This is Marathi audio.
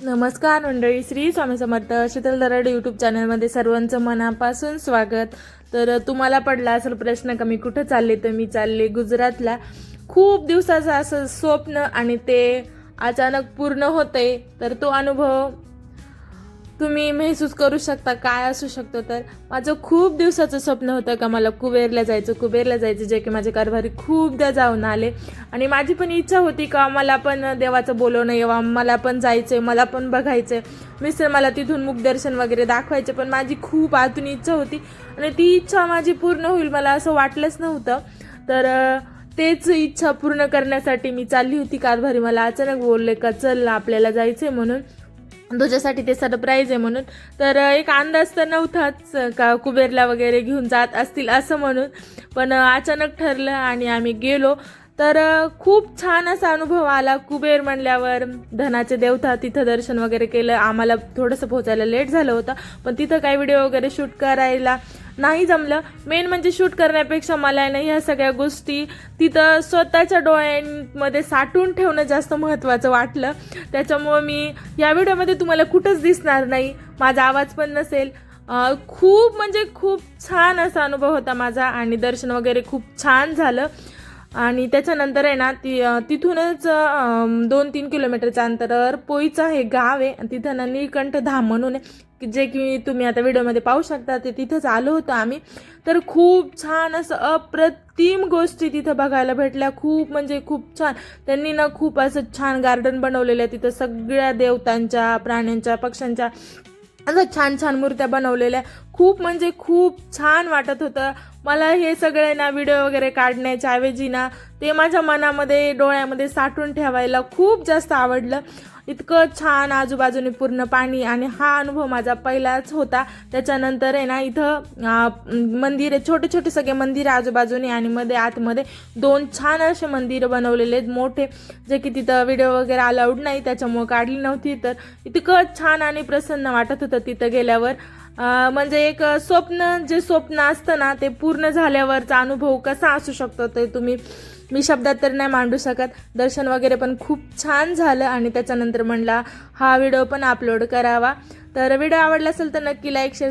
नमस्कार मंडळी, श्री स्वामी समर्थ. शीतल दराड यूट्यूब चॅनलमध्ये सर्वांचं मनापासून स्वागत. तर तुम्हाला पडला असेल प्रश्न का मी कुठं चालले, तर मी चालले गुजरातला. खूप दिवसाचं असं स्वप्न आणि ते अचानक पूर्ण होते. तर तो अनुभव तुम्ही महसूस करू शकता काय असू शकतो. तर माझं खूप दिवसाचं स्वप्न होतं का मला कुबेरला जायचं, जे की माझे कारभारी खूपदा जाऊन आले. आणि माझी पण इच्छा होती का मला पण देवाचं बोलवणं यावं, मला पण जायचंय, मला पण बघायचंय. मिस्टर मला तिथून मुखदर्शन वगैरे दाखवायचे, पण माझी खूप आतून इच्छा होती आणि ती इच्छा माझी पूर्ण होईल मला असं वाटलंच नव्हतं. तर तेच इच्छा पूर्ण करण्यासाठी मी चालली होती. कारभारी मला अचानक बोलले का चल आपल्याला जायचंय म्हणून, तुझ्यासाठी ते सरप्राईज आहे म्हणून. तर एक अंदाज तर नव्हताच का कुबेरला वगैरे घेऊन जात असतील असं म्हणून, पण अचानक ठरलं आणि आम्ही गेलो. तर खूप छान असा अनुभव आला. कुबेर म्हणल्यावर धनाचे देवता, तिथं दर्शन वगैरे केलं. आम्हाला थोडंसं पोहोचायला लेट झालं होतं, पण तिथं काही व्हिडिओ वगैरे शूट करायला नाही जमलं. मेन म्हणजे शूट करण्यापेक्षा मला नाही ह्या सगळ्या गोष्टी तिथं स्वतःच्या डोळ्यांमध्ये साठवून ठेवणं जास्त महत्त्वाचं वाटलं. त्याच्यामुळं मी या व्हिडिओमध्ये तुम्हाला कुठंच दिसणार नाही, माझा आवाज पण नसेल. खूप म्हणजे खूप छान असा अनुभव होता माझा आणि दर्शन वगैरे खूप छान झालं. आणि त्याच्यानंतर आहे ना तिथूनच 2-3 किलोमीटरच्या अंतरावर पोईचं हे गाव आहे. तिथं ना नीलकंठ धाम म्हणून आहे, जे की तुम्ही आता व्हिडिओमध्ये पाहू शकता. ते तिथंच आलो होतो आम्ही. तर खूप छान असं अप्रतिम गोष्टी तिथं बघायला भेटल्या. खूप म्हणजे खूप छान. त्यांनी ना खूप असं छान गार्डन बनवलेलं आहे तिथं, सगळ्या देवतांच्या, प्राण्यांच्या, पक्ष्यांच्या असं छान छान मूर्त्या बनवलेल्या. खूप म्हणजे खूप छान वाटत होतं मला. हे सगळे ना व्हिडिओ वगैरे काढण्याच्या ऐवजी ना ते माझ्या मनामध्ये, डोळ्यामध्ये साठवून ठेवायला खूप जास्त आवडलं. इतकं छान आजूबाजूने पूर्ण पाणी, आणि हा अनुभव माझा पहिलाच होता. त्याच्यानंतर आहे ना इथं मंदिर आहे, छोटे छोटे सगळे मंदिर आजूबाजूने, आणि मध्ये आतमध्ये 2 छान असे मंदिर बनवलेले आहेत मोठे, जे की तिथं व्हिडिओ वगैरे अलाउड नाही त्याच्यामुळे काढली नव्हती. तर इतकं छान आणि प्रसन्न वाटत होतं तिथं गेल्यावर. म्हणजे एक स्वप्न असतं ना, ते पूर्ण झाल्यावरचा अनुभव कसा असू शकतो ते मी शब्दात तर नाही मांडू शकत. दर्शन वगैरे पण खूप छान झालं आणि त्याच्यानंतर म्हणला हा व्हिडिओ पण अपलोड करावा. तर व्हिडिओ आवडला असेल तर नक्की लाईक, शेअर